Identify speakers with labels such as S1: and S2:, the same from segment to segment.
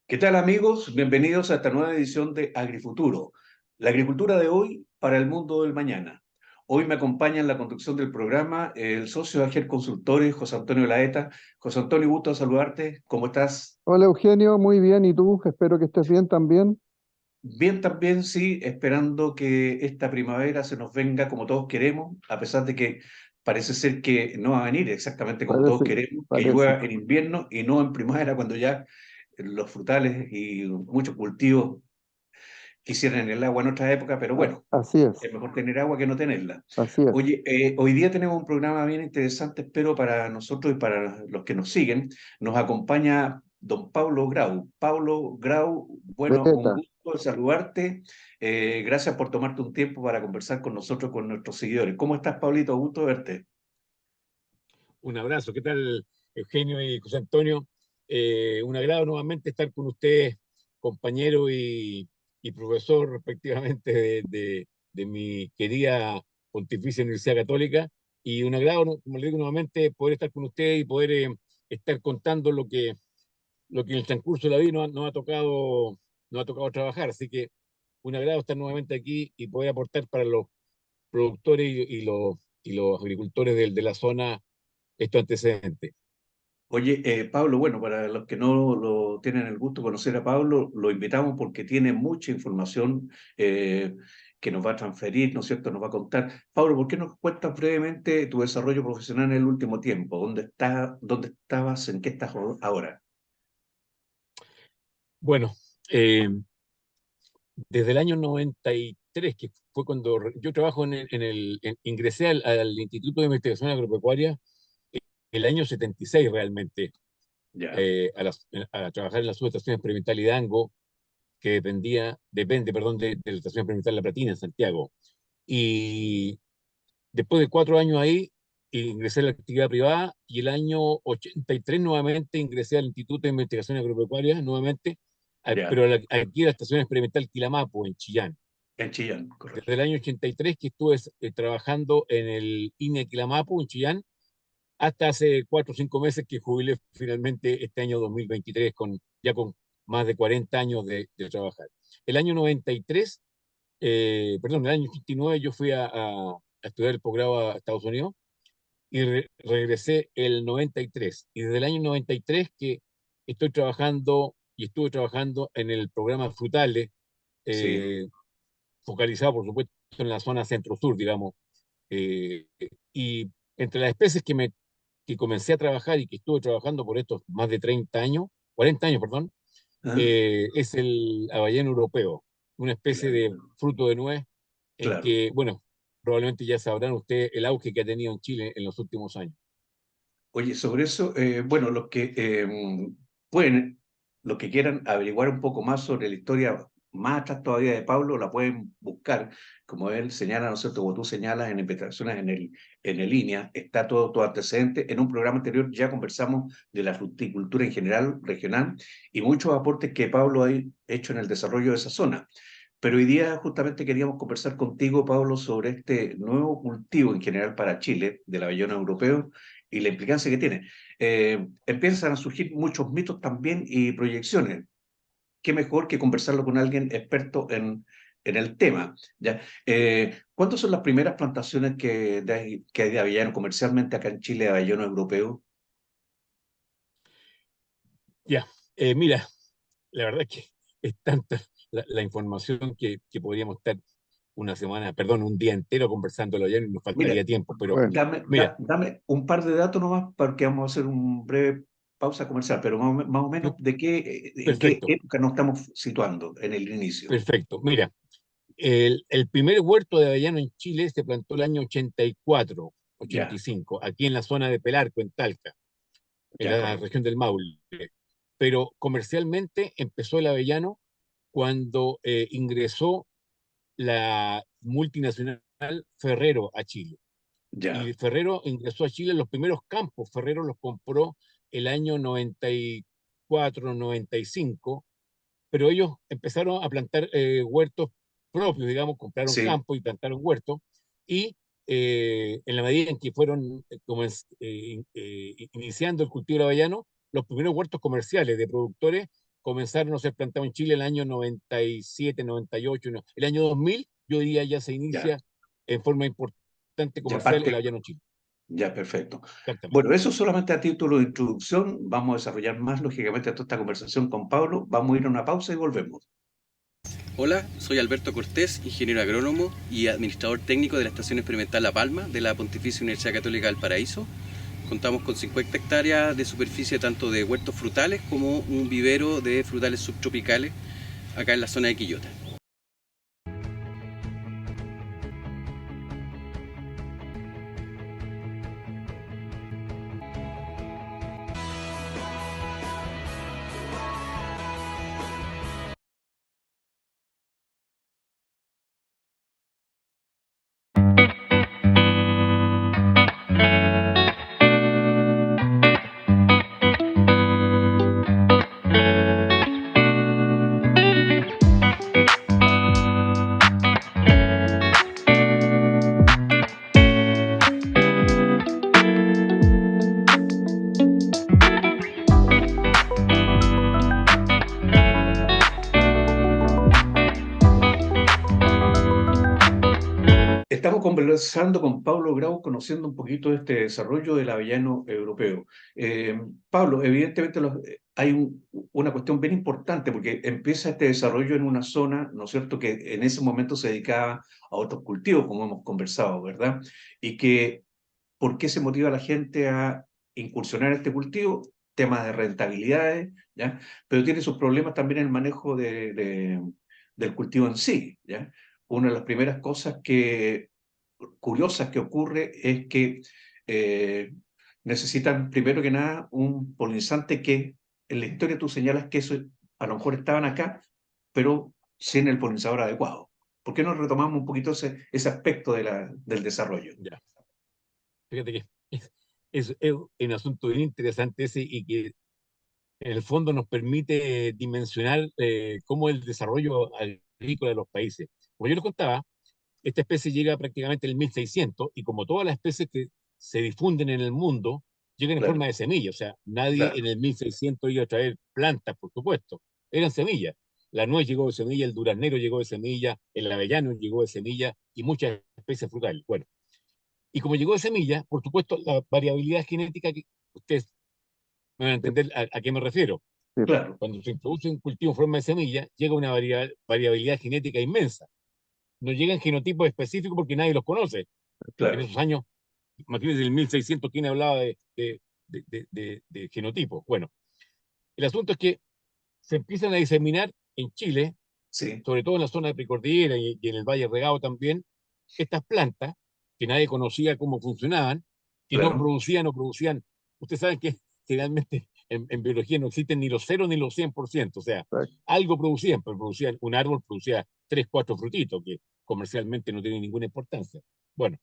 S1: ¿Qué tal amigos? Bienvenidos a esta nueva edición de Agrifuturo, la agricultura de hoy para el mundo del mañana. Hoy me acompaña en la conducción del programa el socio de Ager Consultores, José Antonio Laeta. José Antonio, gusto saludarte. ¿Cómo estás?
S2: Hola Eugenio, muy bien. ¿Y tú? Espero que estés bien también.
S1: Bien también, sí, esperando que esta primavera se nos venga como todos queremos, a pesar de que parece ser que no va a venir exactamente como todos
S2: Parece,
S1: queremos, que
S2: parece.
S1: llueva en invierno y no en primavera, cuando ya los frutales y muchos cultivos quisieran el agua en otra época, pero bueno,
S2: Así es,
S1: es mejor tener agua que no tenerla.
S2: así es.
S1: Oye, hoy día tenemos un programa bien interesante, espero para nosotros y para los que nos siguen. Nos acompaña don Paulo Grau. Paulo Grau, bueno, un
S2: Beta,
S1: gusto saludarte. Gracias por tomarte un tiempo para conversar con nosotros, con nuestros seguidores. ¿Cómo estás, Paulito? Gusto verte.
S3: Un abrazo, ¿qué tal, Eugenio y José Antonio? Un agrado nuevamente estar con ustedes, compañero y profesor respectivamente de mi querida Pontificia Universidad Católica, y un agrado, como le digo nuevamente, poder estar con ustedes y poder estar contando lo que en el transcurso de la vida nos ha tocado trabajar. Así que un agrado estar nuevamente aquí y poder aportar para los productores y los agricultores de la zona estos antecedentes.
S1: Oye, Pablo, bueno, para los que no lo tienen el gusto de conocer a Pablo, lo invitamos porque tiene mucha información que nos va a transferir, ¿no es cierto? Nos va a contar. Pablo, ¿por qué no cuentas brevemente tu desarrollo profesional en el último tiempo? ¿Dónde estabas? ¿En qué estás ahora?
S3: Bueno, eh, desde el año 93, que fue cuando yo trabajo ingresé al Instituto de Investigación Agropecuaria el año 76 realmente,
S1: Ya,
S3: a trabajar en la subestación experimental Hidalgo, que depende, perdón, de la estación experimental La Platina en Santiago. Y después de 4 años ahí, ingresé a la actividad privada, y el año 83 nuevamente ingresé al Instituto de Investigación Agropecuaria, nuevamente,
S1: ya,
S3: pero aquí a la estación experimental Quilamapo, en Chillán.
S1: en Chillán,
S3: Desde
S1: correcto.
S3: el año 83 que estuve trabajando en el INE Quilamapo, en Chillán, hasta hace 4 o 5 meses que jubilé finalmente este año 2023, ya con más de 40 años de trabajar. El año 93, perdón, el año 89 yo fui a estudiar el posgrado a Estados Unidos, y regresé el 93. Y desde el año 93 que estoy trabajando y estuve trabajando en el programa Frutales,
S1: Sí.
S3: eh, focalizado por supuesto en la zona centro-sur, digamos. Eh, y entre las especies que comencé a trabajar y que estuve trabajando por estos más de 30 años, 40 años, perdón,
S1: Ah,
S3: es el avellano europeo, una especie de
S1: claro,
S3: fruto de nuez, en
S1: claro.
S3: que, bueno, probablemente ya sabrán ustedes el auge que ha tenido en Chile en los últimos años.
S1: Oye, sobre eso, bueno, los que pueden, los que quieran averiguar un poco más sobre la historia más atrás todavía de Pablo, la pueden buscar, como él señala, ¿no es cierto? Como tú señalas en investigaciones en el línea, está todo antecedente. En un programa anterior ya conversamos de la fruticultura en general, regional, y muchos aportes que Pablo ha hecho en el desarrollo de esa zona. Pero hoy día justamente queríamos conversar contigo, Pablo, sobre este nuevo cultivo en general para Chile, del avellano europeo, y la implicancia que tiene. Empiezan a surgir muchos mitos también y proyecciones. Qué mejor que conversarlo con alguien experto en el tema. ¿Ya? ¿Cuántas son las primeras plantaciones que hay de avellano comercialmente acá en Chile, de avellano europeo?
S3: Ya, mira, la verdad es que es tanta la información que podríamos estar una semana, perdón, un día entero conversándolo ya y nos
S1: Mira,
S3: faltaría tiempo, pero
S2: bueno,
S3: mira,
S1: dame un par de datos nomás porque vamos a hacer un breve pausa comercial, pero más o menos
S3: no,
S1: en qué
S3: perfecto,
S1: época nos estamos situando en el inicio.
S3: perfecto. Mira, el primer huerto de avellano en Chile se plantó el año 84,
S1: Ya,
S3: 85, aquí en la zona de Pelarco, en Talca, en
S1: ya,
S3: la
S1: correcto.
S3: región del Maule. Pero comercialmente empezó el avellano cuando ingresó la multinacional Ferrero a Chile.
S1: Ya,
S3: Y Ferrero ingresó a Chile, los primeros campos Ferrero los compró el año 94, 95, pero ellos empezaron a plantar huertos propios, digamos, compraron
S1: sí,
S3: campo y plantaron huertos, y en la medida en que fueron iniciando el cultivo del avellano, los primeros huertos comerciales de productores comenzaron a ser plantados en Chile el año 97, 98, no. El año 2000, yo diría, ya se
S1: ya,
S3: inicia en forma importante
S1: ya
S3: comercial el
S1: parte,
S3: avellano en Chile.
S1: ya, perfecto.
S3: Exactamente.
S1: Bueno, eso solamente a título de introducción. Vamos a desarrollar más, lógicamente, toda esta conversación con Pablo. Vamos a ir a una pausa y volvemos.
S4: Hola, soy Alberto Cortés, ingeniero agrónomo y administrador técnico de la Estación Experimental La Palma de la Pontificia Universidad Católica del Paraíso. Contamos con 50 hectáreas de superficie tanto de huertos frutales como un vivero de frutales subtropicales acá en la zona de Quillota.
S1: Estamos conversando con Pablo Grau, conociendo un poquito de este desarrollo del avellano europeo. Pablo, evidentemente hay una cuestión bien importante porque empieza este desarrollo en una zona, ¿no es cierto?, que en ese momento se dedicaba a otros cultivos, como hemos conversado, ¿verdad? Y que, ¿por qué se motiva a la gente a incursionar en este cultivo? Temas de rentabilidades, ¿ya? Pero tiene sus problemas también en el manejo del cultivo en sí, ¿ya? Una de las primeras cosas curiosas que ocurre es que eh, necesitan, primero que nada, un polinizante que en la historia tú señalas que eso a lo mejor estaban acá, pero sin el polinizador adecuado. ¿Por qué no retomamos un poquito ese aspecto del desarrollo?
S3: Ya. Fíjate que es un asunto bien interesante ese y que en el fondo nos permite dimensionar cómo es el desarrollo agrícola de los países. Como yo les contaba, esta especie llega prácticamente en el 1600 y como todas las especies que se difunden en el mundo, llegan en
S1: Claro,
S3: forma de semilla. O sea, nadie
S1: claro,
S3: en el 1600 iba a traer plantas, por supuesto. Eran semillas. La nuez llegó de semilla, el duraznero llegó de semilla, el avellano llegó de semilla y muchas especies frutales. Bueno, y como llegó de semilla, por supuesto, la variabilidad genética, que ustedes me van a
S2: Sí,
S3: entender a qué me refiero.
S2: sí,
S1: claro,
S3: Cuando se introduce un cultivo en forma de semilla, llega una variabilidad genética inmensa. No llegan genotipos específicos porque nadie los conoce. En
S1: claro.
S3: esos años, imagínense, en el 1600, ¿quién hablaba de genotipos? Bueno, el asunto es que se empiezan a diseminar en Chile,
S1: Sí,
S3: sobre todo en la zona de precordillera y en el Valle Regado también, estas plantas que nadie conocía cómo funcionaban, que
S1: claro,
S3: no producían. Ustedes saben que generalmente en biología no existen ni los 0 ni los 100%, o sea,
S2: exacto.
S3: algo producían, pero producían, un árbol producía 3 4 frutitos, que comercialmente no tienen ninguna importancia. Bueno,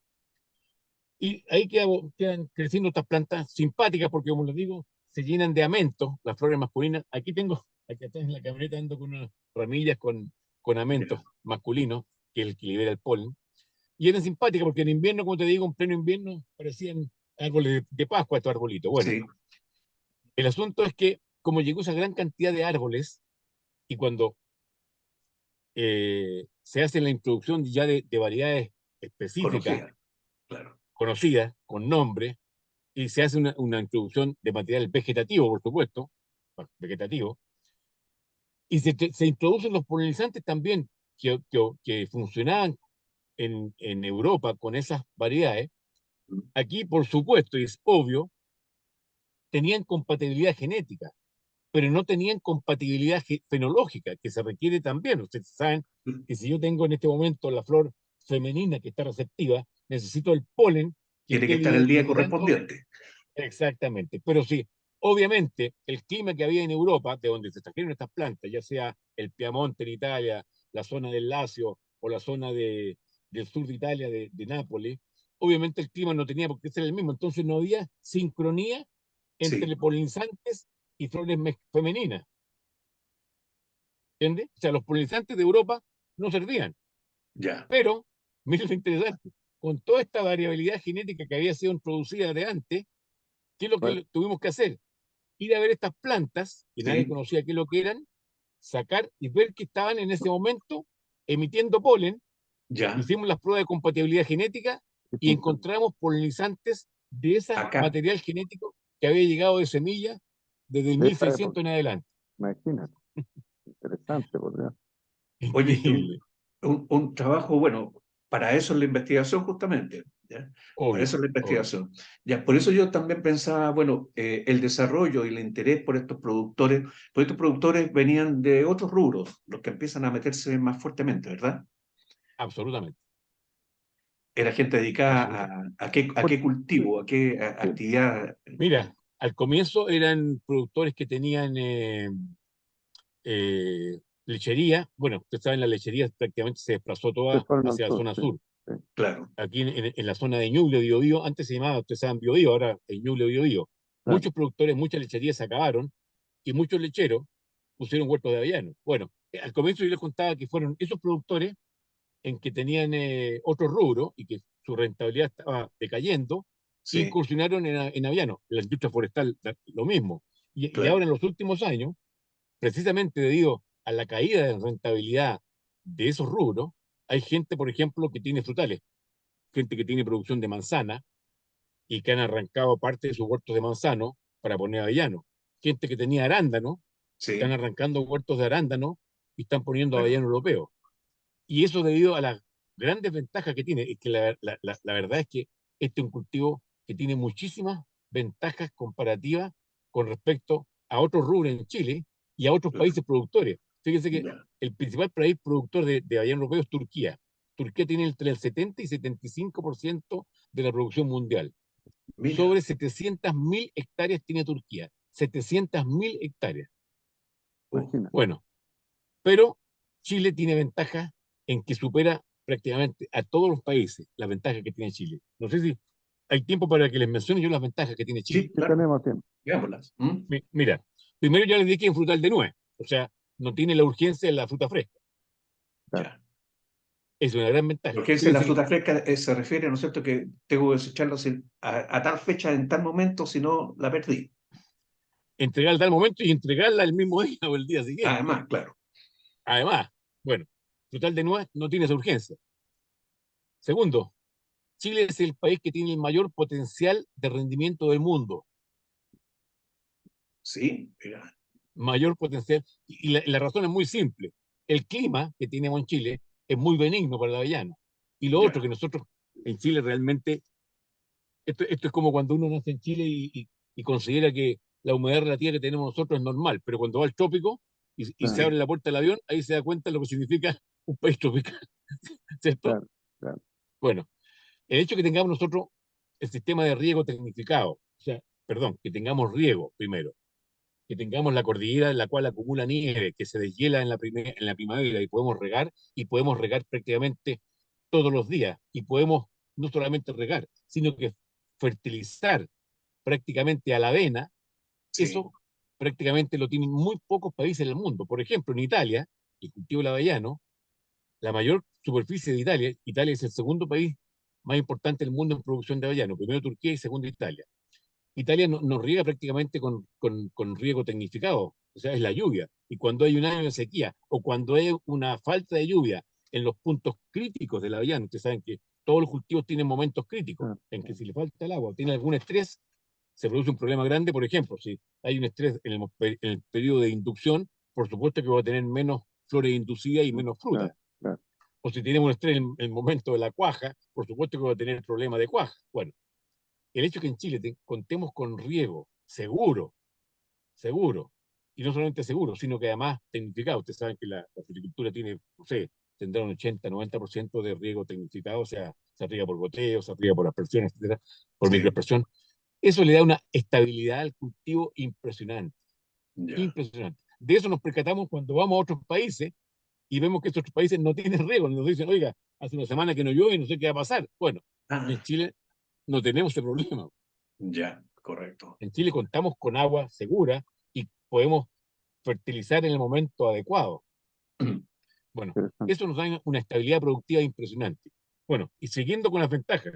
S3: y ahí quedan creciendo estas plantas simpáticas porque, como les digo, se llenan de amentos, las flores masculinas. Aquí atrás en la camioneta ando con unas ramillas con amentos
S1: ya,
S3: masculinos, que es el que libera el polen. Y eran simpáticas porque en invierno, como te digo, en pleno invierno, parecían árboles de Pascua estos arbolitos. Bueno,
S1: sí,
S3: el asunto es que como llegó esa gran cantidad de árboles y cuando se hace la introducción ya de variedades específicas,
S1: conocida, claro.
S3: conocidas, con nombre, y se hace una introducción de material vegetativo, por supuesto, bueno, vegetativo, y se introducen los polinizantes también que funcionaban en Europa con esas variedades. Aquí, por supuesto, y es obvio, tenían compatibilidad genética, pero no tenían compatibilidad fenológica, que se requiere también. Ustedes saben que si yo tengo en este momento la flor femenina que está receptiva, necesito el polen que
S1: Tiene que
S3: esté
S1: estar el día
S3: liberando.
S1: correspondiente.
S3: Exactamente, pero sí, obviamente el clima que había en Europa, de donde se trajeron estas plantas, ya sea el Piamonte en Italia, la zona del Lacio, o la zona del sur de Italia, de Nápoles, obviamente el clima no tenía por qué ser el mismo, entonces no había sincronía
S1: Sí,
S3: entre polinizantes y flores femeninas, ¿entiendes? O sea, los polinizantes de Europa no servían,
S1: ya,
S3: pero, mira lo interesante, con toda esta variabilidad genética que había sido introducida de antes, ¿qué es lo que
S2: Bueno,
S3: tuvimos que hacer? Ir a ver estas plantas, que nadie
S1: sí,
S3: conocía qué es lo que eran, sacar y ver que estaban en ese momento emitiendo polen.
S1: ya,
S3: Hicimos las pruebas de compatibilidad genética
S2: sí
S3: y
S2: funciona.
S3: encontramos polinizantes de ese
S1: acá,
S3: material genético que había llegado de semilla desde el
S2: De esa época,
S3: 1600 en adelante.
S2: imagínate, interesante, por Dios.
S1: oye,
S3: Increíble,
S1: un trabajo, bueno, para eso es la investigación justamente, ¿ya? Para
S3: obvio,
S1: eso es la
S3: obvio,
S1: investigación. Ya, por eso yo también pensaba, bueno, el desarrollo y el interés por estos productores venían de otros rubros, los que empiezan a meterse más fuertemente, ¿verdad?
S3: absolutamente,
S1: Era gente dedicada
S3: absolutamente.
S1: a qué
S2: Sí,
S1: cultivo, a qué
S2: sí,
S1: actividad.
S3: Mira, al comienzo eran productores que tenían lechería. Bueno, usted sabe, la lechería prácticamente se desplazó
S2: se
S3: toda
S2: fueron al
S3: hacia la
S2: sur,
S3: zona
S2: sí,
S3: sur.
S2: sí,
S1: Claro,
S3: Aquí en la zona de Ñuble, Biobío, antes se llamaba, ustedes saben, Biobío, ahora es Ñuble, Biobío.
S2: claro.
S3: Muchos productores, muchas lecherías se acabaron y muchos lecheros pusieron huertos de avellanos. Bueno, al comienzo yo les contaba que fueron esos productores en que tenían otro rubro y que su rentabilidad estaba decayendo,
S1: sí,
S3: incursionaron en avellanos. La industria forestal, lo mismo. Y
S1: claro,
S3: ahora en los últimos años, precisamente debido a la caída de rentabilidad de esos rubros, hay gente, por ejemplo, que tiene frutales, gente que tiene producción de manzana y que han arrancado parte de sus huertos de manzano para poner avellano. Gente que tenía arándano, están
S1: sí,
S3: arrancando huertos de arándano y están poniendo
S1: claro,
S3: avellano europeo. Y eso debido a las grandes ventajas que tiene. Es que la verdad es que este es un cultivo que tiene muchísimas ventajas comparativas con respecto a otros rubros en Chile y a otros
S1: claro,
S3: países productores. Fíjense que
S1: ya.
S3: el principal país productor de avellano europeo es Turquía. Turquía tiene entre el 70 y 75% de la producción mundial.
S1: Mira,
S3: Sobre 700.000 hectáreas tiene Turquía. 700.000 hectáreas.
S1: oh,
S2: Imagínate.
S3: Bueno, pero Chile tiene ventaja en que supera prácticamente a todos los países las ventajas que tiene Chile. No sé si hay tiempo para que les mencione yo las ventajas que tiene
S1: sí,
S3: Chile.
S2: Sí
S1: claro,
S2: tenemos tiempo,
S1: veámoslas. ¿Mm?
S3: Mira, primero ya les dije que es frutal de nuez, o sea, no tiene la urgencia de la fruta fresca.
S2: claro.
S1: Ya.
S3: Es una gran ventaja.
S1: Porque esa la
S3: Fíjense que
S1: fruta fresca se refiere, ¿no es cierto?, que tengo que desecharla a tal fecha, en tal momento, si no la perdí.
S3: entregarla al tal momento y entregarla el mismo día o el día siguiente.
S1: Además, claro,
S3: Además, bueno, frutal de nuez no tiene esa urgencia. Segundo, Chile es el país que tiene el mayor potencial de rendimiento del mundo.
S1: sí, mira,
S3: Mayor potencial. Y la razón es muy simple. El clima que tenemos en Chile es muy benigno para el avellano. Y lo otro
S1: ya,
S3: que nosotros en Chile realmente, esto es como cuando uno nace en Chile y considera que la humedad relativa que tenemos nosotros es normal, pero cuando va al trópico y se
S2: Claro,
S3: abre
S1: sí,
S3: la puerta del avión, ahí se da cuenta de lo que significa un país tropical, ¿cierto?
S2: claro, claro.
S3: Bueno, el hecho que tengamos nosotros el sistema de riego tecnificado, o sea, perdón, que tengamos riego primero, que tengamos la cordillera en la cual acumula nieve, que se deshiela en la primavera y podemos regar prácticamente todos los días y podemos no solamente regar, sino que fertilizar prácticamente a la avena.
S1: sí,
S3: Eso prácticamente lo tienen muy pocos países en el mundo. Por ejemplo, en Italia, el cultivo del avellano, la mayor superficie de Italia, Italia es el segundo país más importante del mundo en producción de avellano, primero Turquía y segundo Italia. Italia no riega prácticamente con riego tecnificado, o sea, es la lluvia. Y cuando hay un año de sequía o cuando hay una falta de lluvia en los puntos críticos del avellano, ustedes saben que todos los cultivos tienen momentos críticos
S2: Claro,
S3: en que si le falta el agua o tiene algún estrés, se produce un problema grande. Por ejemplo, si hay un estrés en el periodo de inducción, por supuesto que va a tener menos flores inducidas y menos
S2: claro,
S3: fruta.
S2: claro.
S3: O si tenemos un estrés en el momento de la cuaja, por supuesto que va a tener problema de cuaja. Bueno, el hecho que en Chile contemos con riego seguro, seguro, y no solamente seguro, sino que además tecnificado. Ustedes saben que la agricultura tiene, no sé, tendrá un 80-90% de riego tecnificado, o sea, se riega por goteo, se riega por aspersión, etcétera, por
S1: sí,
S3: microexpresión. Eso le da una estabilidad al cultivo impresionante,
S1: ya,
S3: impresionante. De eso nos percatamos cuando vamos a otros países y vemos que estos países no tienen riego, nos dicen, oiga, hace una semana que no llueve y no sé qué va a pasar. Bueno,
S1: Ah,
S3: en Chile no tenemos ese problema.
S1: ya, correcto.
S3: En Chile contamos con agua segura y podemos fertilizar en el momento adecuado. Bueno,
S2: Interesante.
S3: eso nos da una estabilidad productiva impresionante. Bueno, y siguiendo con las ventajas,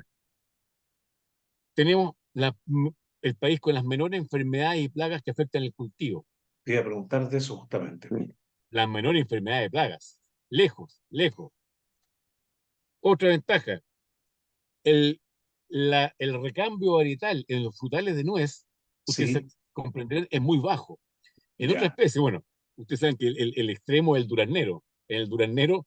S3: tenemos el país con las menores enfermedades y plagas que afectan el cultivo.
S1: Te iba a preguntar de eso justamente.
S2: Sí.
S3: Las menores enfermedades y plagas. Lejos, lejos. Otra ventaja, el, el recambio varietal en los frutales de nuez, ustedes
S1: Sí,
S3: comprenderán, es muy bajo. En otra
S1: ya,
S3: especie, bueno, ustedes saben que el extremo es el duraznero. En el duraznero,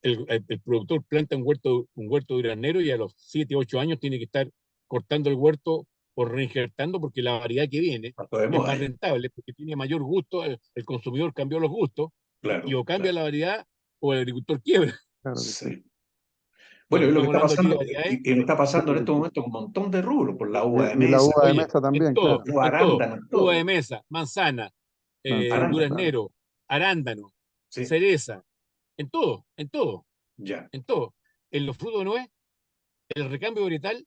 S3: el productor planta un huerto duraznero y a los 7, 8 años tiene que estar cortando el huerto o reinjertando porque la variedad que viene
S1: pasó de
S3: es
S1: moda
S3: más
S1: ya.
S3: rentable, porque tiene mayor gusto, el consumidor cambió los gustos y
S1: Claro,
S3: o cambia
S1: claro,
S3: la variedad o el agricultor quiebra.
S2: Claro que sí.
S1: sí. Bueno,
S3: Bueno,
S1: es lo que
S3: estamos
S1: está
S3: hablando aquí de
S1: pasando,
S3: variedades
S1: y lo está pasando en
S2: Sí.
S1: estos momentos con un montón de rubros, por la uva de
S2: Y la
S1: mesa,
S2: uva de
S3: oye,
S2: mesa también, claro.
S1: uva
S3: en todo,
S1: arándano,
S3: uva de
S1: todo.
S3: mesa, manzana,
S2: Manzana, claro.
S1: Arándano,
S3: duraznero, arándano,
S1: sí,
S3: cereza, en todo, en todo,
S1: ya,
S3: en todo. En los frutos de nuez, el recambio varietal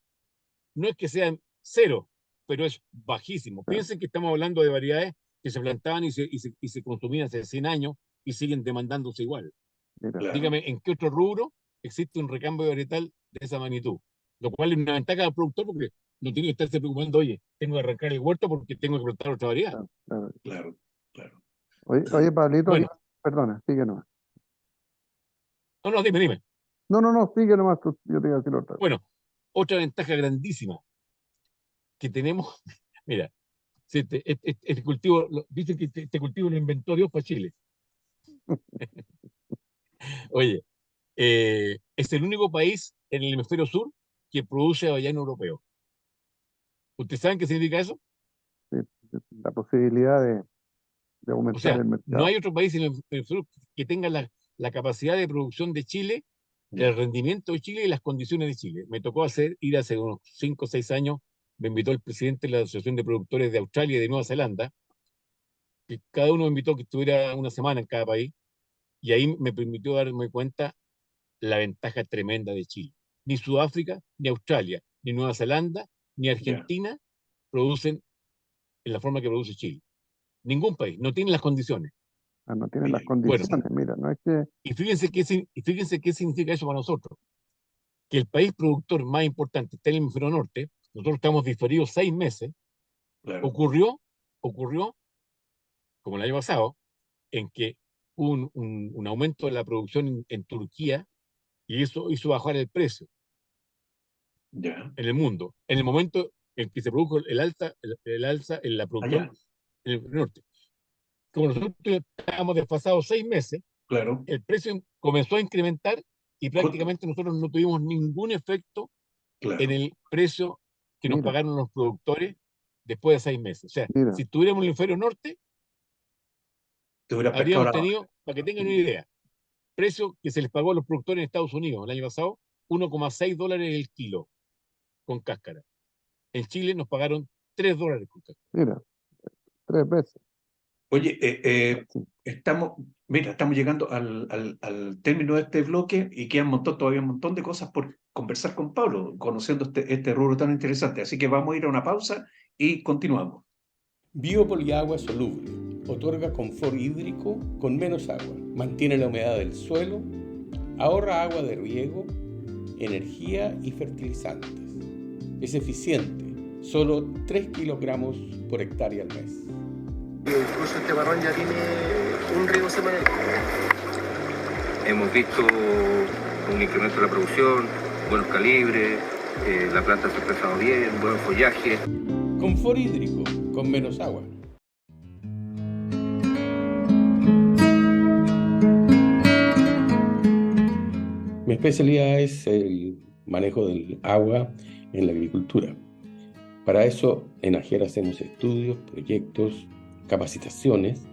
S3: no es que sea cero, pero es bajísimo.
S2: Claro.
S3: Piensen que estamos hablando de variedades que se plantaban y se consumían hace 100 años y siguen demandándose igual.
S2: Mira,
S1: claro.
S3: Dígame, ¿en qué otro rubro existe un recambio varietal de esa magnitud? Lo cual es una ventaja al productor porque no tiene que estarse preocupando, oye, tengo que arrancar el huerto porque tengo que plantar otra variedad.
S2: claro, claro.
S1: Claro, claro.
S2: Oye, Pablito,
S3: Bueno,
S2: perdona, sigue nomás.
S3: no, no, dime, dime.
S2: No, no, no, sigue nomás, yo te iba a decir otra.
S3: Bueno, otra ventaja grandísima que tenemos, mira, si este cultivo, dicen que este cultivo lo inventó Dios para Chile. Oye, es el único país en el hemisferio sur que produce avellano europeo. ¿Ustedes saben qué significa eso?
S2: Sí, la posibilidad de
S3: O
S2: aumentar
S3: sea,
S2: el
S3: no
S2: mercado.
S3: hay otro país en el hemisferio sur que tenga la capacidad de producción de Chile, el
S1: Ya,
S3: rendimiento de Chile y las condiciones de Chile. Me tocó ir hace unos 5 o 6 años, me invitó el presidente de la Asociación de Productores de Australia y de Nueva Zelanda, que cada uno me invitó que estuviera una semana en cada país, y ahí me permitió darme cuenta la ventaja tremenda de Chile. Ni Sudáfrica, ni Australia, ni Nueva Zelanda, ni
S1: ya,
S3: Argentina producen en la forma que produce Chile. Ningún país, no tiene las condiciones.
S2: Ah, no tienen
S1: mira,
S2: las
S3: Bueno,
S2: condiciones, mira, no es que,
S3: y fíjense qué significa eso para nosotros. Que el país productor más importante está en el hemisferio norte, nosotros estamos diferidos 6 meses,
S1: claro.
S3: ocurrió, como el año pasado, en que hubo un aumento de la producción en Turquía y eso hizo bajar el precio
S1: Ya,
S3: en el mundo, en el momento en que se produjo el alza en la producción
S1: allá,
S3: en el norte. Como nosotros estábamos desfasados 6 meses,
S1: claro.
S3: el precio comenzó a incrementar y
S1: Justo,
S3: prácticamente nosotros no tuvimos ningún efecto en
S1: claro.
S3: el precio que nos
S2: mira,
S3: pagaron los productores después de 6 meses. O sea,
S2: mira,
S3: si tuviéramos el hemisferio norte,
S1: Te hubieras pescado
S3: habríamos
S1: la baja.
S3: tenido, para que tengan una idea, precio que se les pagó a los productores en Estados Unidos el año pasado, $1,6 el kilo con cáscara. En Chile nos pagaron $3 con cáscara.
S2: mira, 3 veces.
S1: Oye,
S2: Sí.
S1: estamos llegando al término de este bloque y quedan todavía un montón de cosas por conversar con Pablo, conociendo este rubro tan interesante. Así que vamos a ir a una pausa y continuamos.
S5: Biopoliagua soluble. Otorga confort hídrico con menos agua. Mantiene la humedad del suelo. Ahorra agua de riego, energía y fertilizantes. Es eficiente. Solo 3 kilogramos por hectárea al mes.
S6: Incluso este barrón ya tiene un riego semanal.
S7: Hemos visto un incremento de la producción, buenos calibres, la planta se ha expresado bien, buen follaje.
S5: Confort hídrico con menos agua. Mi especialidad es el manejo del agua en la agricultura. Para eso en AGER hacemos estudios, proyectos, capacitaciones,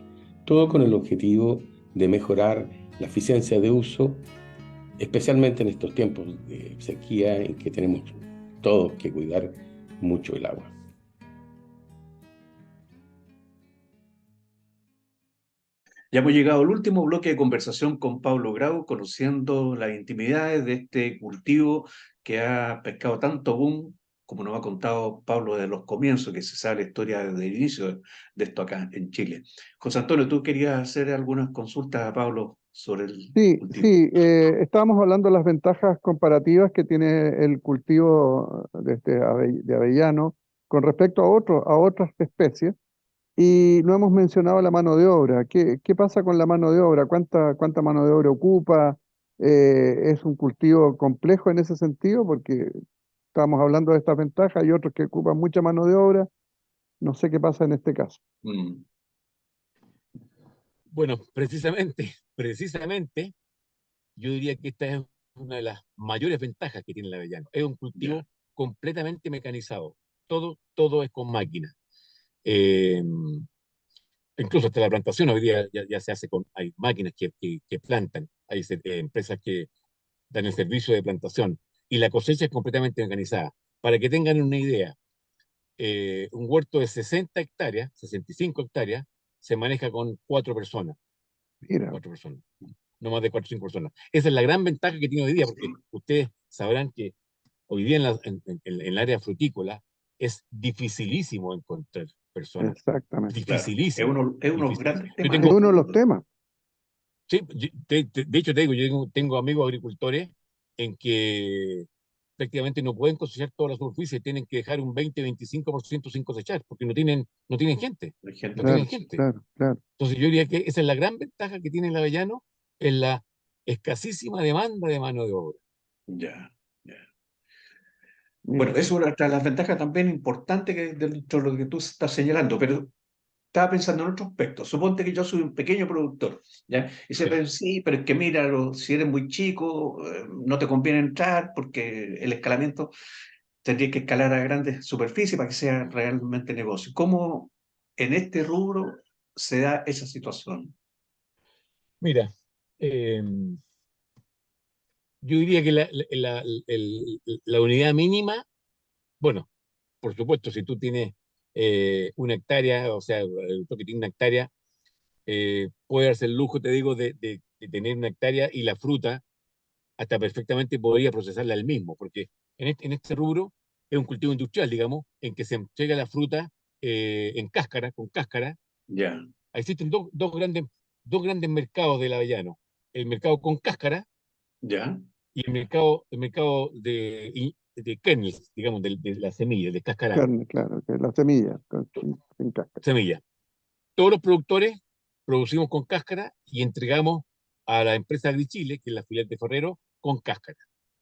S5: todo con el objetivo de mejorar la eficiencia de uso, especialmente en estos tiempos de sequía en que tenemos todos que cuidar mucho el agua.
S1: Ya hemos llegado al último bloque de conversación con Pablo Grau, conociendo las intimidades de este cultivo que ha pescado tanto boom, como nos ha contado Pablo de los comienzos, que se sabe la historia desde el inicio de esto acá en Chile. José Antonio, ¿tú querías hacer algunas consultas a Pablo sobre el
S2: Sí,
S1: cultivo?
S2: sí, estábamos hablando de las ventajas comparativas que tiene el cultivo de avellano con respecto a otras especies. Y no hemos mencionado la mano de obra. ¿Qué pasa con la mano de obra? ¿Cuánta mano de obra ocupa? ¿Es un cultivo complejo en ese sentido? Porque estamos hablando de estas ventajas, hay otros que ocupan mucha mano de obra. No sé qué pasa en este caso.
S1: Mm,
S3: Bueno, precisamente, yo diría que esta es una de las mayores ventajas que tiene el avellano. Es un
S1: ya,
S3: cultivo completamente mecanizado. Todo es con máquina. Eh, Incluso hasta la plantación hoy día ya se hace con, hay máquinas que plantan, hay empresas que dan el servicio de plantación y la cosecha es completamente mecanizada. Para que tengan una idea, un huerto de 60 hectáreas, 65 hectáreas, se maneja con
S2: Mira,
S3: cuatro personas, no más de 4 o 5 personas. Esa es la gran ventaja que tiene hoy día, porque ustedes sabrán que hoy día en el área frutícola es dificilísimo encontrar personas,
S2: exactamente.
S1: claro.
S3: dificilísimo,
S1: Es uno de los
S3: difícil.
S1: grandes
S3: Yo
S1: temas
S2: Es
S3: tengo,
S2: uno de los
S1: agrícolas.
S2: temas.
S3: sí, de hecho te digo, tengo amigos agricultores en que prácticamente no pueden cosechar toda la superficie, tienen que dejar un 20-25% sin cosechar, porque no tienen gente,
S1: Hay gente
S3: no
S1: que
S3: tienen
S2: Claro,
S1: cosecha.
S3: gente.
S2: claro, claro.
S3: Entonces yo diría que esa es la gran ventaja que tiene el avellano, es la escasísima demanda de mano de obra.
S1: Ya, ya. Bueno,
S2: Mira,
S1: eso es una de las ventajas también importantes que dentro de lo que tú estás señalando, pero estaba pensando en otro aspecto. Suponte que yo soy un pequeño productor, ¿ya? Y se
S3: Sí.
S1: ven, sí, pero es que mira, si eres muy chico, no te conviene entrar porque el escalamiento tendría que escalar a grandes superficies para que sea realmente negocio. ¿Cómo en este rubro se da esa situación?
S3: Mira, eh, yo diría que la unidad mínima, bueno, por supuesto, si tú tienes una hectárea, o sea, el que tiene una hectárea, puede darse el lujo, te digo, de tener una hectárea y la fruta hasta perfectamente podría procesarla él mismo, porque en este rubro es un cultivo industrial, digamos, en que se entrega la fruta en cáscara, con cáscara.
S1: Ya,
S3: Existen dos grandes mercados del avellano, el mercado con cáscara
S1: ya,
S3: y el mercado de kernels, digamos, de la semilla, de cáscara,
S2: carne, claro, que la semilla, sin cáscara.
S3: semilla. Todos los productores producimos con cáscara y entregamos a la empresa AgriChile, que es la filial de Ferrero, con cáscara.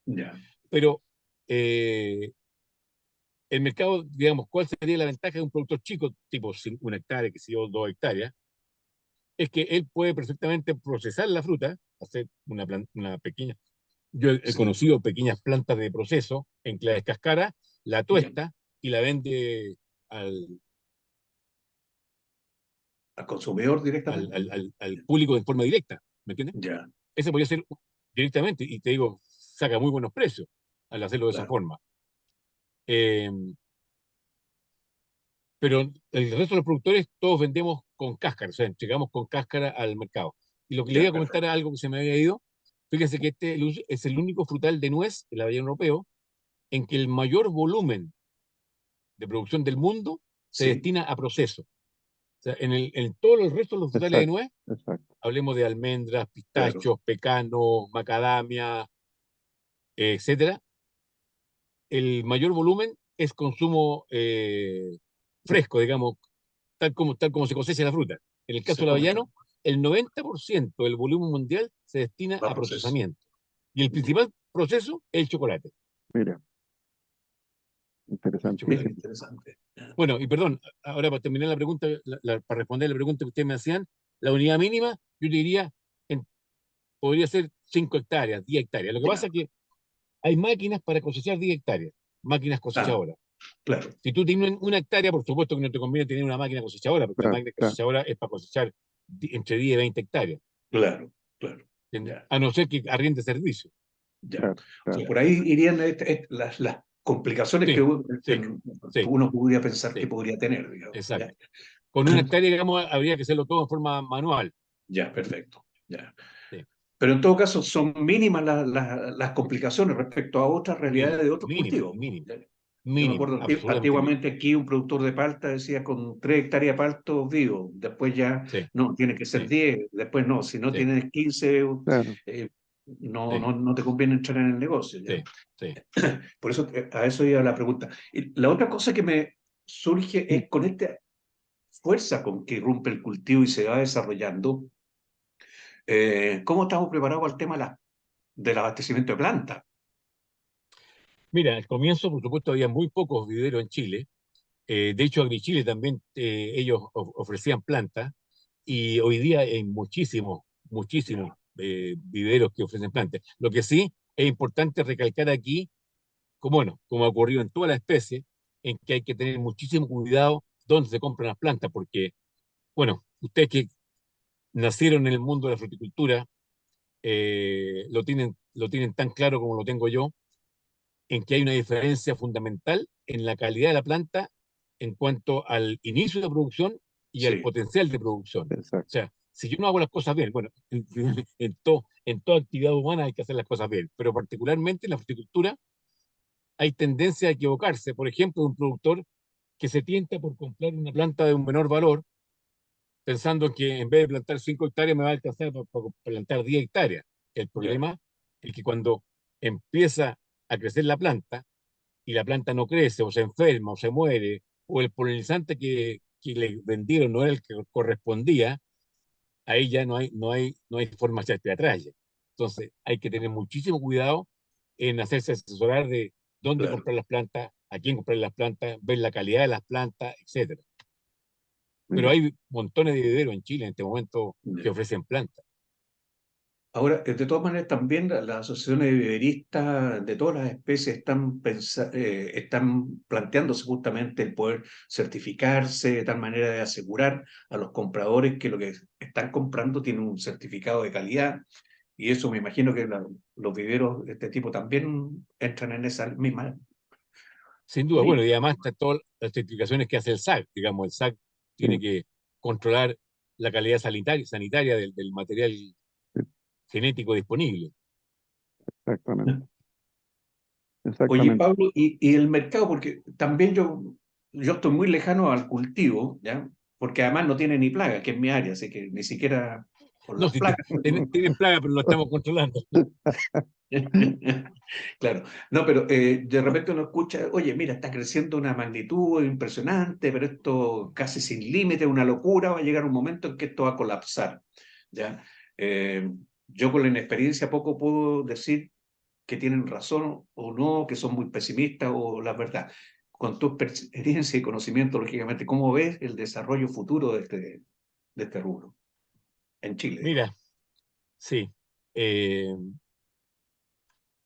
S1: ya,
S3: Pero eh, el mercado, digamos, ¿cuál sería la ventaja de un productor chico, tipo 1 hectárea, que si yo, 2 hectáreas? Es que él puede perfectamente procesar la fruta, hacer una pequeña. Yo he
S1: sí,
S3: conocido pequeñas plantas de proceso en que la descascara, la
S1: ya.
S3: tuesta y la vende al,
S1: Al consumidor
S3: al,
S1: directamente.
S3: al, al, al público de forma directa. ¿Me entiendes?
S1: Ya,
S3: Ese podría ser directamente y te digo, saca muy buenos precios al hacerlo de esa
S1: claro,
S3: forma. Eh, pero el resto de los productores todos vendemos con cáscara, o sea, entregamos con cáscara al mercado. Y lo que le iba
S1: ya,
S3: a comentar
S1: perfecto.
S3: es algo que se me había ido, fíjense que este es el único frutal de nuez, el avellano europeo, en que el mayor volumen de producción del mundo se
S1: Sí,
S3: destina a proceso. O sea, en todos los restos de los frutales de
S2: Exacto,
S3: nuez,
S2: exacto.
S3: hablemos de almendras,
S1: claro.
S3: pistachos, pecano, macadamia, etcétera, el mayor volumen es consumo fresco, digamos, tal como se cosecha la fruta. En el caso
S1: Se
S3: del
S1: come
S3: avellano, el 90% del volumen mundial se destina
S1: va a
S3: a
S1: proceso.
S3: procesamiento. Y el
S1: Ya.
S3: principal proceso es el chocolate.
S2: Mira,
S3: El
S1: Mira qué
S3: chocolate.
S2: interesantísimo.
S1: interesante. Ya.
S3: Bueno, y perdón, ahora para terminar la pregunta, para responder la pregunta que ustedes me hacían, la unidad mínima, yo te diría, en- podría ser 5 hectáreas, 10 hectáreas. Lo que pasa
S1: Ya.
S3: es que hay máquinas para cosechar 10 hectáreas, máquinas
S1: Ah,
S3: cosechadoras.
S1: claro,
S3: Si tú tienes una hectárea, por supuesto que no te conviene tener una máquina cosechadora, porque la
S2: Claro,
S3: máquina
S2: claro,
S3: cosechadora es para cosechar entre 10 y 20 hectáreas,
S1: claro, claro.
S3: ¿entiendes?
S1: Ya,
S3: A no ser que arriende servicio.
S1: ya.
S2: claro,
S1: O sea,
S2: claro.
S1: por ahí irían las complicaciones
S3: Sí,
S1: que
S3: sí, sí,
S1: uno podría pensar que
S3: sí,
S1: podría tener, digamos. Ya.
S3: exacto. Con una hectárea, digamos, habría que hacerlo todo en forma manual.
S1: Ya, perfecto. Ya.
S3: Sí.
S1: Pero en todo caso son mínimas las complicaciones respecto a otras realidades de otros
S3: Mínima,
S1: cultivos.
S3: mínima,
S1: Yo me
S3: mínima,
S1: acuerdo
S3: absolutamente mínima.
S1: antiguamente aquí un productor de palta decía con 3 hectáreas de palto vivo, después ya
S3: Sí,
S1: no, tiene que ser
S3: sí,
S1: 10, después no, si no
S3: sí,
S1: tienes 15,
S2: Claro.
S3: sí,
S1: no te conviene entrar en el negocio. ¿ya?
S3: sí, sí.
S1: Por eso a eso iba la pregunta. Y la otra cosa que me surge es con esta fuerza con que irrumpe el cultivo y se va desarrollando, ¿cómo estamos preparados para el tema del abastecimiento de plantas?
S3: Mira, al comienzo, por supuesto, había muy pocos viveros en Chile. De hecho, AgriChile también, ellos ofrecían plantas y hoy día hay muchísimos viveros que ofrecen plantas. Lo que sí es importante recalcar aquí, como, bueno, como ha ocurrido en toda la especie, en que hay que tener muchísimo cuidado dónde se compran las plantas, porque, bueno, ustedes que nacieron en el mundo de la fruticultura, lo tienen tan claro como lo tengo yo, en que hay una diferencia fundamental en la calidad de la planta en cuanto al inicio de producción y al
S1: Sí,
S3: potencial de producción. O
S2: Exacto.
S3: sea, si yo no hago las cosas bien, bueno, en toda actividad humana hay que hacer las cosas bien, pero particularmente en la fruticultura hay tendencia a equivocarse. Por ejemplo, un productor que se tienta por comprar una planta de un menor valor, pensando que en vez de plantar 5 hectáreas me va a alcanzar para plantar 10 hectáreas. El
S1: ya,
S3: problema es que cuando empieza a crecer la planta y la planta no crece o se enferma o se muere o el polinizante que le vendieron no era el que correspondía, ahí ya no hay forma de echarte atrás ya. Entonces hay que tener muchísimo cuidado en hacerse asesorar de dónde
S1: claro.
S3: comprar las plantas, a quién comprar las plantas, ver la calidad de las plantas, etcétera. Pero
S2: Mira,
S3: hay montones de viveros en Chile en este momento que
S1: Ya.
S3: ofrecen plantas.
S1: Ahora, de todas maneras, también las asociaciones de viveristas de todas las especies están planteándose justamente el poder certificarse de tal manera de asegurar a los compradores que lo que están comprando tiene un certificado de calidad. Y eso me imagino que los viveros de este tipo también entran en esa misma
S3: Sin duda, bueno,
S1: orilla.
S3: y además está todas las certificaciones que hace el SAC. Digamos, el SAC
S2: sí,
S3: tiene que controlar la calidad sanitaria del material
S2: sí,
S3: genético disponible.
S2: exactamente.
S1: Oye,
S2: Exactamente.
S1: Pablo, y el mercado, porque también yo estoy muy lejano al cultivo, ¿ya? Porque además no tiene ni plaga, que es mi área, así que ni siquiera por
S3: No,
S1: las
S3: si
S1: plagas.
S3: tienen plaga, pero lo estamos controlando.
S1: Claro, no, pero de repente uno escucha, oye, mira, está creciendo una magnitud impresionante, pero esto casi sin límite, una locura, va a llegar un momento en que esto va a colapsar, ¿ya? Eh, yo con la inexperiencia poco puedo decir que tienen razón o no, que son muy pesimistas o la verdad. Con tu experiencia y conocimiento, lógicamente, ¿cómo ves el desarrollo futuro de este rubro? En Chile, digo.
S3: Mira, sí. eh,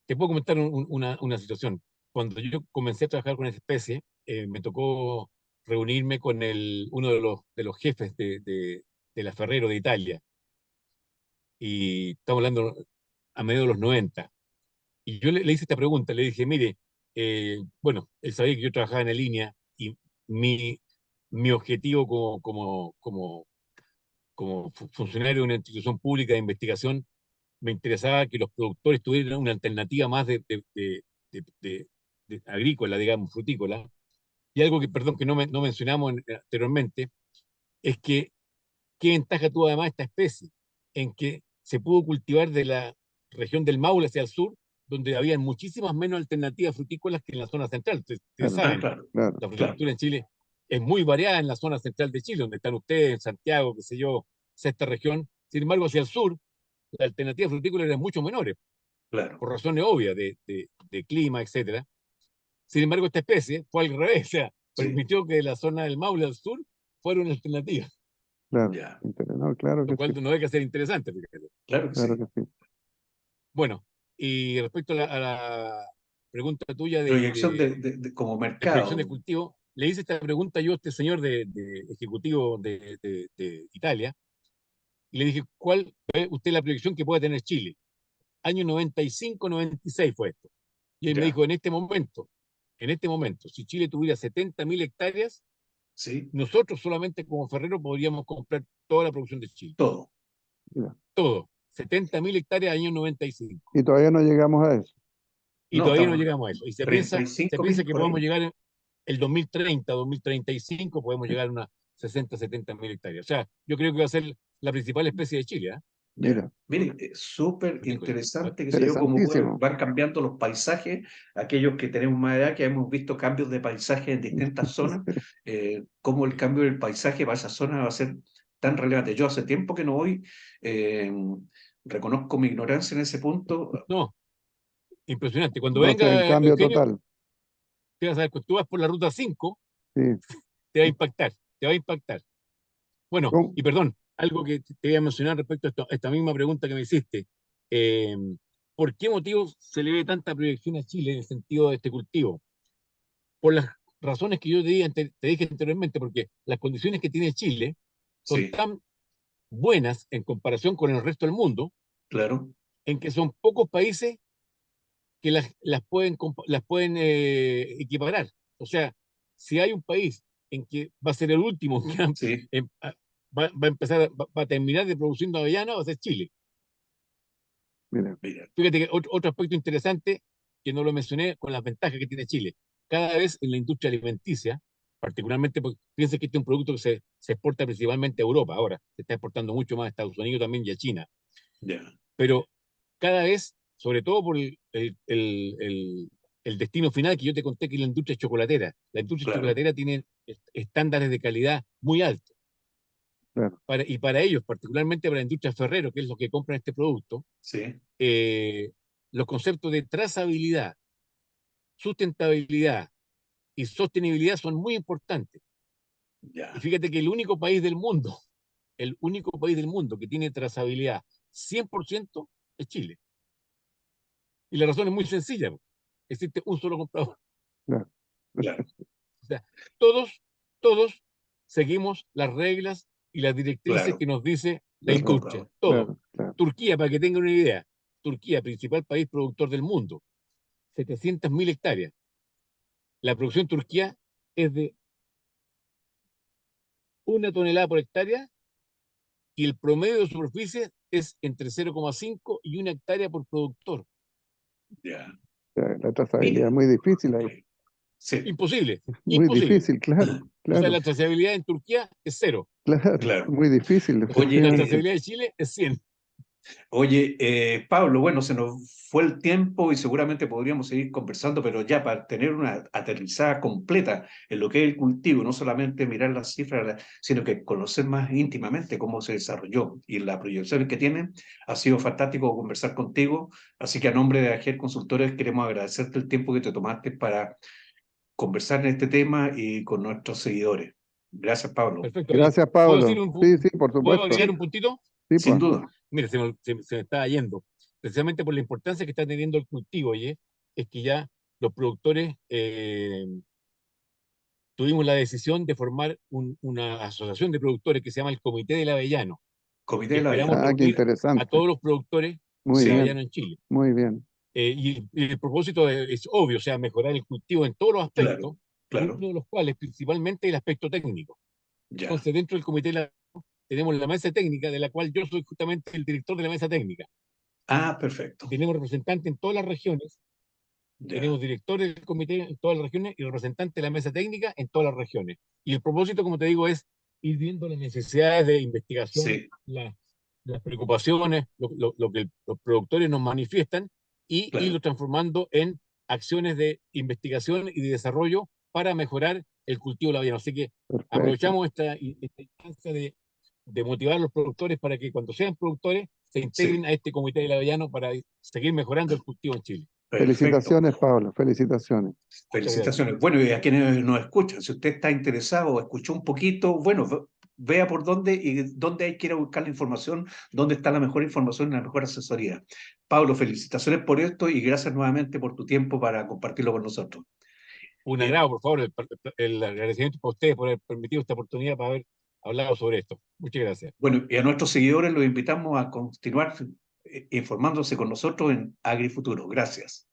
S3: Te puedo comentar una situación. Cuando yo comencé a trabajar con esa especie, me tocó reunirme con uno de los jefes de la Ferrero de Italia. Y estamos hablando a mediados de los 90. Y yo le hice esta pregunta, le dije, mire, bueno, él sabía que yo trabajaba en la línea y mi, mi objetivo como funcionario de una institución pública de investigación, me interesaba que los productores tuvieran una alternativa más de agrícola, digamos, frutícola. Y algo que, perdón, que no mencionamos anteriormente, es que qué ventaja tuvo además esta especie, en que se pudo cultivar de la región del Maule hacia el sur, donde había muchísimas menos alternativas frutícolas que en la zona central. Ustedes
S2: Claro,
S1: Ah,
S3: saben,
S1: claro,
S2: claro.
S3: la
S1: claro,
S3: fruticultura en Chile es muy variada en la zona central de Chile, donde están ustedes, en Santiago, qué sé yo, sexta región. Sin embargo, hacia el sur, las alternativas frutícolas eran mucho menores,
S1: claro.
S3: por razones obvias de clima, etcétera. Sin embargo, esta especie fue al revés, o sea,
S1: Sí,
S3: permitió que la zona del Maule al sur fuera una alternativa,
S2: Claro,
S1: ya,
S2: no, claro
S3: lo
S2: que sí,
S3: cual no deja de ser interesante, fíjate.
S1: claro que
S2: claro
S1: sí.
S2: que sí.
S3: Bueno, y respecto a la pregunta tuya
S1: Proyección como
S3: de proyección de
S1: mercado.
S3: cultivo, le hice esta pregunta yo a este señor de ejecutivo de Italia, y le dije, ¿cuál es usted la proyección que puede tener Chile? Año 95, 96 fue esto. Y él me
S1: Ya,
S3: dijo, en este momento, si Chile tuviera 70.000 hectáreas,
S1: sí,
S3: nosotros solamente como Ferrero podríamos comprar toda la producción de Chile.
S1: todo.
S2: Mira.
S3: Todo. 70.000 hectáreas año 95.
S2: Y todavía no llegamos a eso.
S3: Y
S1: No,
S3: todavía no
S1: estamos
S3: llegamos a eso. Y se
S1: 35
S3: piensa
S1: mil
S3: que
S1: por ahí.
S3: podemos llegar en el 2030, 2035, podemos llegar a unas 60, 70.000 hectáreas. O sea, yo creo que va a ser la principal especie de Chile, ¿ah?
S1: Ya.
S2: Mira,
S1: Mire, súper
S3: Cualquier cosa.
S1: interesante, que sé yo, cómo
S2: interesantísimo.
S1: van cambiando los paisajes, aquellos que tenemos más edad, que hemos visto cambios de paisaje en distintas zonas, cómo el cambio del paisaje para esa zona va a ser tan relevante. Yo hace tiempo que no voy, eh, reconozco mi ignorancia en ese punto.
S3: No, impresionante. Cuando
S2: Va a ser el
S3: venga
S2: cambio
S3: Eugenio,
S2: total.
S3: te vas a ver, cuando tú vas por la ruta 5,
S2: Sí.
S3: te va a impactar, te va a impactar. Bueno,
S2: ¿Cómo?
S3: y perdón, algo que te iba a mencionar respecto a esta misma pregunta que me hiciste. Eh, ¿Por qué motivo se le ve tanta proyección a Chile en el sentido de este cultivo? Por las razones que yo te dije anteriormente, porque las condiciones que tiene Chile son
S1: Sí,
S3: tan buenas en comparación con el resto del mundo,
S1: claro,
S3: en que son pocos países que las pueden equiparar. O sea, si hay un país en que va a ser el último que
S1: sí,
S3: va a empezar, va a terminar de produciendo avellana, va a ser Chile.
S2: Mira,
S1: mira,
S3: Fíjate que otro aspecto interesante que no lo mencioné con las ventajas que tiene Chile. Cada vez en la industria alimenticia, particularmente porque piensa que este es un producto que se exporta principalmente a Europa, ahora se está exportando mucho más a Estados Unidos también y a China,
S1: ya,
S3: pero cada vez, sobre todo por el destino final que yo te conté, que es la industria chocolatera. La industria
S1: claro,
S3: chocolatera tiene estándares de calidad muy altos.
S2: claro.
S3: Y para ellos, particularmente para la industria ferrero, que es lo que compran este producto,
S1: sí,
S3: eh, los conceptos de trazabilidad, sustentabilidad y sostenibilidad son muy importantes. Y
S1: ya,
S3: fíjate que el único país del mundo que tiene trazabilidad 100% es Chile. Y la razón es muy sencilla. Existe un solo comprador.
S2: Claro.
S1: claro,
S3: O sea, todos seguimos las reglas y las directrices
S1: claro,
S3: que nos dice la
S1: del
S3: industria.
S1: comprador.
S3: Todo.
S2: Claro, claro.
S3: Turquía, para que tengan una idea, Turquía, principal país productor del mundo, 700.000 hectáreas. La producción en Turquía es de 1 tonelada por hectárea y el promedio de superficie es entre 0,5 y 1 hectárea por productor.
S1: Ya,
S2: La trazabilidad
S1: mira,
S2: es muy difícil ahí.
S1: sí,
S3: Imposible,
S2: Muy
S3: imposible.
S2: difícil, claro,
S3: O sea,
S2: claro,
S3: la trazabilidad en Turquía es 0.
S2: claro.
S1: claro.
S2: Muy difícil,
S3: La
S2: efectivamente.
S1: Oye,
S3: trazabilidad de Chile es 100.
S1: Oye, Pablo, bueno, se nos fue el tiempo y seguramente podríamos seguir conversando, pero ya para tener una aterrizada completa en lo que es el cultivo, no solamente mirar las cifras, sino que conocer más íntimamente cómo se desarrolló y las proyecciones que tienen, ha sido fantástico conversar contigo. Así que a nombre de AGER Consultores queremos agradecerte el tiempo que te tomaste para conversar en este tema y con nuestros seguidores. Gracias, Pablo.
S3: Perfecto. Oye,
S2: Gracias,
S3: ¿puedo decir
S2: Pablo. Sí, sí, por
S3: puedo
S2: supuesto.
S3: agregar
S1: Sí,
S3: un puntito?
S2: Sí,
S1: sin
S2: pues.
S1: duda.
S3: Mire, se me estaba yendo. Precisamente por la importancia que está teniendo el cultivo, oye, es que ya los productores tuvimos la decisión de formar una asociación de productores que se llama el Comité del Avellano,
S1: Comité
S3: y
S1: de la
S3: esperamos
S1: Avellana.
S2: Ah, qué
S3: reunir a
S2: interesante.
S3: todos los productores
S2: Muy
S3: de
S2: bien,
S3: avellano en Chile.
S2: muy bien.
S3: Y el propósito es obvio, o sea, mejorar el cultivo en todos los
S1: Claro,
S3: aspectos,
S1: claro,
S3: uno de los cuales principalmente el aspecto técnico.
S1: ya.
S3: Entonces, dentro del comité tenemos la mesa técnica, de la cual yo soy justamente el director de la mesa técnica.
S1: Ah, perfecto.
S3: Y tenemos representantes en todas las regiones,
S1: Ya.
S3: tenemos directores del comité en todas las regiones y representantes de la mesa técnica en todas las regiones. Y el propósito, como te digo, es ir viendo las necesidades de investigación,
S1: Sí,
S3: las preocupaciones, lo que los productores nos manifiestan y
S1: claro,
S3: irlo transformando en acciones de investigación y de desarrollo para mejorar el cultivo de la avellana. Así que
S2: Perfecto.
S3: aprovechamos esta instancia de motivar a los productores para que cuando sean productores se
S1: sí,
S3: integren a este comité del avellano para seguir mejorando el cultivo en Chile.
S1: perfecto.
S2: Felicitaciones, Pablo. Felicitaciones.
S3: Muchas gracias.
S1: Felicitaciones. Bueno, y a quienes nos escuchan, si usted está interesado o escuchó un poquito, bueno, vea por dónde y dónde hay que ir a buscar la información, dónde está la mejor información y la mejor asesoría. Pablo, felicitaciones por esto y gracias nuevamente por tu tiempo para compartirlo con nosotros.
S3: Un
S1: Y,
S3: agrado, por favor, el agradecimiento para ustedes por haber permitido esta oportunidad para haber hablado sobre esto. Muchas gracias.
S1: bueno, y a nuestros seguidores los invitamos a continuar informándose con nosotros en AgriFuturo. Gracias.